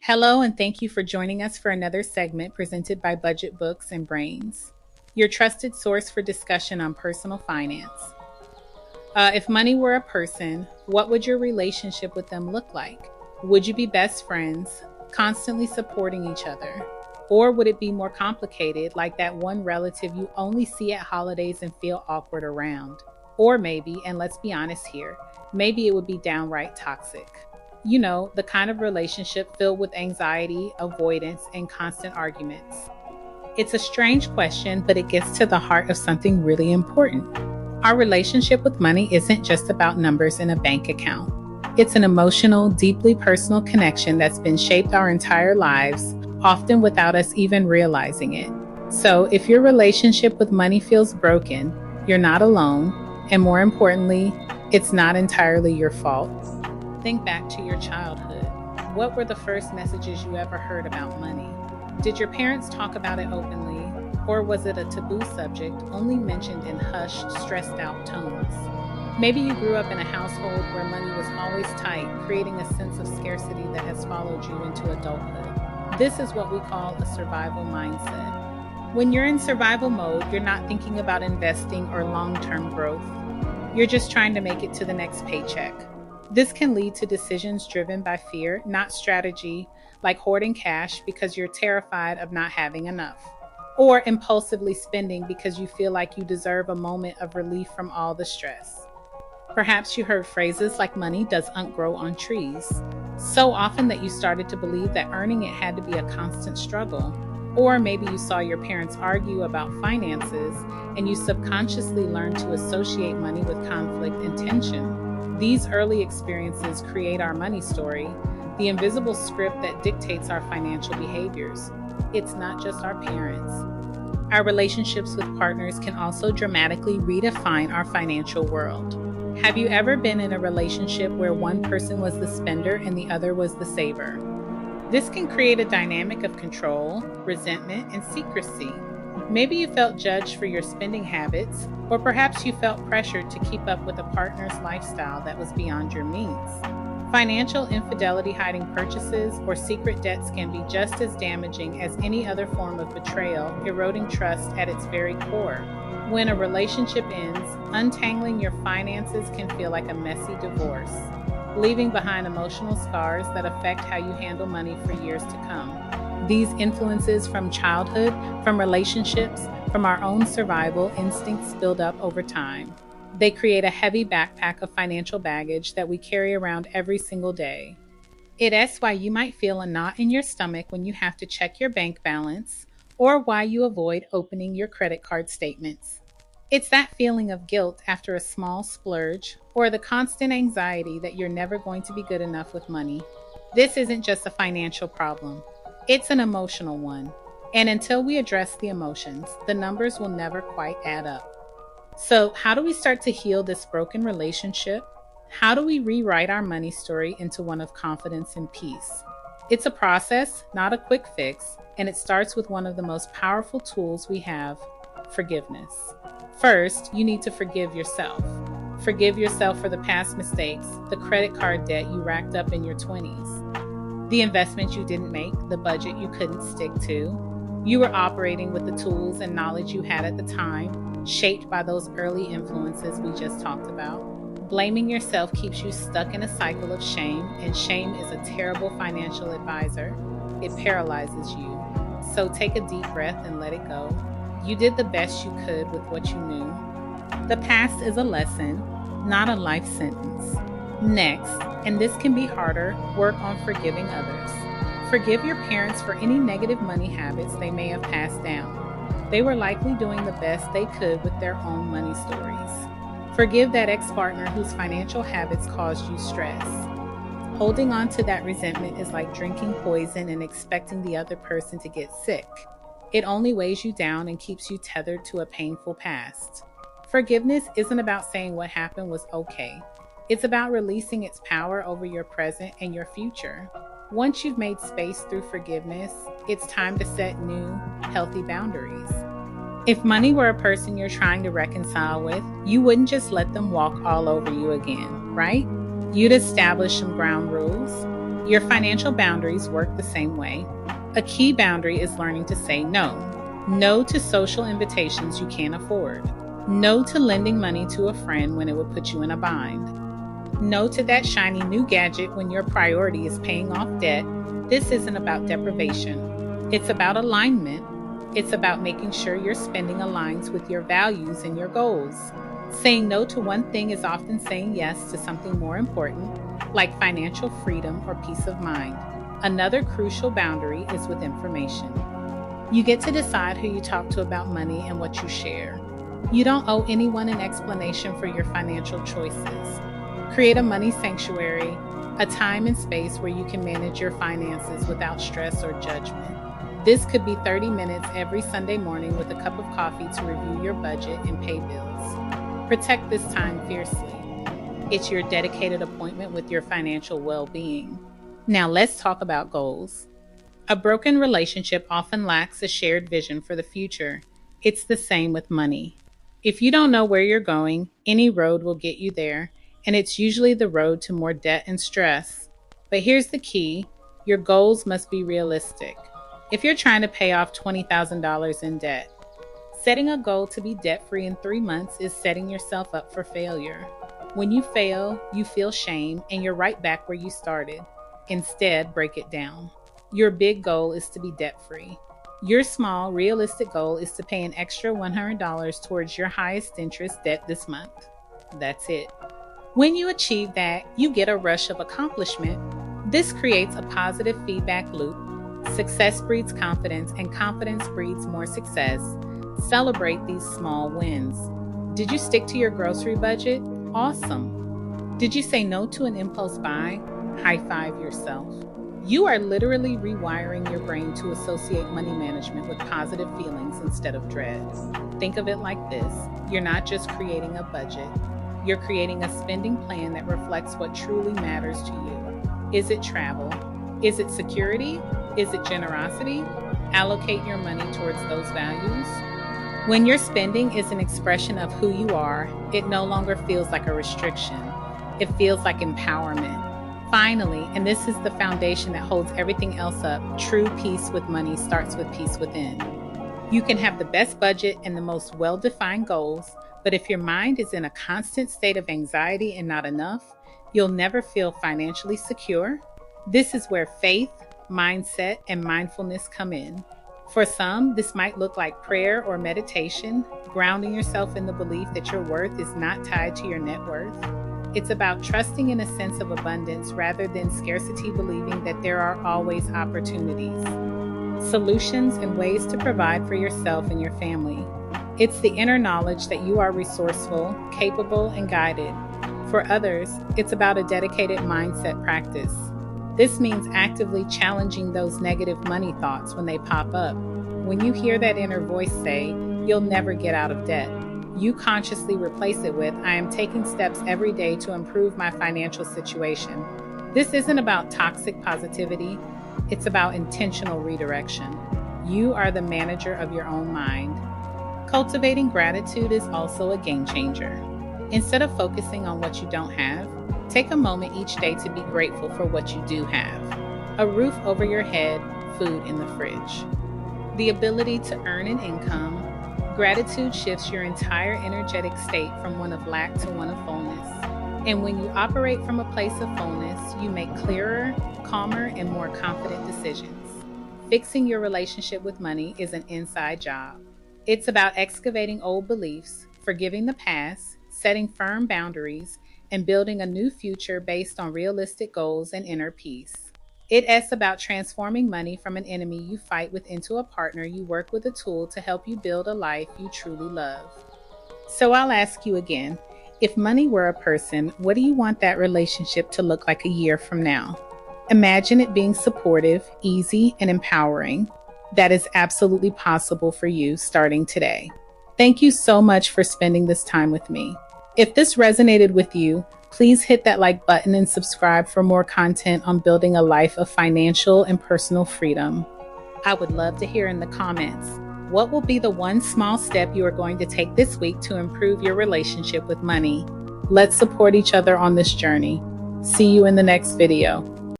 Hello, and thank you for joining us for another segment presented by Budget Books and Brains, your trusted source for discussion on personal finance. If money were a person, what would your relationship with them look like? Would you be best friends, constantly supporting each other? Or would it be more complicated, like that one relative you only see at holidays and feel awkward around? Or maybe, and let's be honest here, maybe it would be downright toxic. You know, the kind of relationship filled with anxiety, avoidance, and constant arguments. It's a strange question, but it gets to the heart of something really important. Our relationship with money isn't just about numbers in a bank account. It's an emotional, deeply personal connection that's been shaped our entire lives, often without us even realizing it. So, if your relationship with money feels broken, you're not alone, and more importantly, it's not entirely your fault. Think back to your childhood. What were the first messages you ever heard about money? Did your parents talk about it openly, or was it a taboo subject only mentioned in hushed, stressed out tones? Maybe you grew up in a household where money was always tight, creating a sense of scarcity that has followed you into adulthood. This is what we call a survival mindset. When you're in survival mode, you're not thinking about investing or long-term growth. You're just trying to make it to the next paycheck. This can lead to decisions driven by fear, not strategy, like hoarding cash because you're terrified of not having enough, or impulsively spending because you feel like you deserve a moment of relief from all the stress. Perhaps you heard phrases like money doesn't grow on trees, so often that you started to believe that earning it had to be a constant struggle. Or maybe you saw your parents argue about finances and you subconsciously learned to associate money with conflict and tension. These early experiences create our money story, the invisible script that dictates our financial behaviors. It's not just our parents. Our relationships with partners can also dramatically redefine our financial world. Have you ever been in a relationship where one person was the spender and the other was the saver? This can create a dynamic of control, resentment, and secrecy. Maybe you felt judged for your spending habits, or perhaps you felt pressured to keep up with a partner's lifestyle that was beyond your means. Financial infidelity, hiding purchases, or secret debts can be just as damaging as any other form of betrayal, eroding trust at its very core. When a relationship ends, untangling your finances can feel like a messy divorce, leaving behind emotional scars that affect how you handle money for years to come. These influences from childhood, from relationships, from our own survival instincts build up over time. They create a heavy backpack of financial baggage that we carry around every single day. It's why you might feel a knot in your stomach when you have to check your bank balance, or why you avoid opening your credit card statements. It's that feeling of guilt after a small splurge, or the constant anxiety that you're never going to be good enough with money. This isn't just a financial problem, it's an emotional one. And until we address the emotions, the numbers will never quite add up. So, how do we start to heal this broken relationship? How do we rewrite our money story into one of confidence and peace? It's a process, not a quick fix, and it starts with one of the most powerful tools we have: forgiveness. First, you need to forgive yourself. Forgive yourself for the past mistakes, the credit card debt you racked up in your 20s, the investments you didn't make, the budget you couldn't stick to. You were operating with the tools and knowledge you had at the time, shaped by those early influences we just talked about. Blaming yourself keeps you stuck in a cycle of shame, and shame is a terrible financial advisor. It paralyzes you. So take a deep breath and let it go. You did the best you could with what you knew. The past is a lesson, not a life sentence. Next, and this can be harder, work on forgiving others. Forgive your parents for any negative money habits they may have passed down. They were likely doing the best they could with their own money stories. Forgive that ex-partner whose financial habits caused you stress. Holding on to that resentment is like drinking poison and expecting the other person to get sick. It only weighs you down and keeps you tethered to a painful past. Forgiveness isn't about saying what happened was okay. It's about releasing its power over your present and your future. Once you've made space through forgiveness, it's time to set new, healthy boundaries. If money were a person you're trying to reconcile with, you wouldn't just let them walk all over you again, right? You'd establish some ground rules. Your financial boundaries work the same way. A key boundary is learning to say no. No to social invitations you can't afford. No to lending money to a friend when it would put you in a bind. No to that shiny new gadget when your priority is paying off debt. This isn't about deprivation. It's about alignment. It's about making sure your spending aligns with your values and your goals. Saying no to one thing is often saying yes to something more important, like financial freedom or peace of mind. Another crucial boundary is with information. You get to decide who you talk to about money and what you share. You don't owe anyone an explanation for your financial choices. Create a money sanctuary, a time and space where you can manage your finances without stress or judgment. This could be 30 minutes every Sunday morning with a cup of coffee to review your budget and pay bills. Protect this time fiercely. It's your dedicated appointment with your financial well-being. Now let's talk about goals. A broken relationship often lacks a shared vision for the future. It's the same with money. If you don't know where you're going, any road will get you there, and it's usually the road to more debt and stress. But here's the key: your goals must be realistic. If you're trying to pay off $20,000 in debt, setting a goal to be debt-free in 3 months is setting yourself up for failure. When you fail, you feel shame, and you're right back where you started. Instead, break it down. Your big goal is to be debt-free. Your small, realistic goal is to pay an extra $100 towards your highest interest debt this month. That's it. When you achieve that, you get a rush of accomplishment. This creates a positive feedback loop. Success breeds confidence, and confidence breeds more success. Celebrate these small wins. Did you stick to your grocery budget? Awesome. Did you say no to an impulse buy? High five yourself. You are literally rewiring your brain to associate money management with positive feelings instead of dread. Think of it like this: you're not just creating a budget, you're creating a spending plan that reflects what truly matters to you. Is it travel? Is it security? Is it generosity? Allocate your money towards those values. When your spending is an expression of who you are, it no longer feels like a restriction. It feels like empowerment. Finally, and this is the foundation that holds everything else up, true peace with money starts with peace within. You can have the best budget and the most well-defined goals, but if your mind is in a constant state of anxiety and not enough, you'll never feel financially secure. This is where faith, mindset, and mindfulness come in. For some, this might look like prayer or meditation, grounding yourself in the belief that your worth is not tied to your net worth. It's about trusting in a sense of abundance rather than scarcity, believing that there are always opportunities, solutions, and ways to provide for yourself and your family. It's the inner knowledge that you are resourceful, capable, and guided. For others, it's about a dedicated mindset practice. This means actively challenging those negative money thoughts when they pop up. When you hear that inner voice say, "You'll never get out of debt," you consciously replace it with, "I am taking steps every day to improve my financial situation." This isn't about toxic positivity. It's about intentional redirection. You are the manager of your own mind. Cultivating gratitude is also a game changer. Instead of focusing on what you don't have, take a moment each day to be grateful for what you do have. A roof over your head, food in the fridge. The ability to earn an income. Gratitude shifts your entire energetic state from one of lack to one of fullness. And when you operate from a place of fullness, you make clearer, calmer, and more confident decisions. Fixing your relationship with money is an inside job. It's about excavating old beliefs, forgiving the past, setting firm boundaries, and building a new future based on realistic goals and inner peace. It's about transforming money from an enemy you fight with into a partner you work with, a tool to help you build a life you truly love. So I'll ask you again, if money were a person, what do you want that relationship to look like a year from now? Imagine it being supportive, easy, and empowering. That is absolutely possible for you starting today. Thank you so much for spending this time with me. If this resonated with you, please hit that like button and subscribe for more content on building a life of financial and personal freedom. I would love to hear in the comments, what will be the one small step you are going to take this week to improve your relationship with money? Let's support each other on this journey. See you in the next video.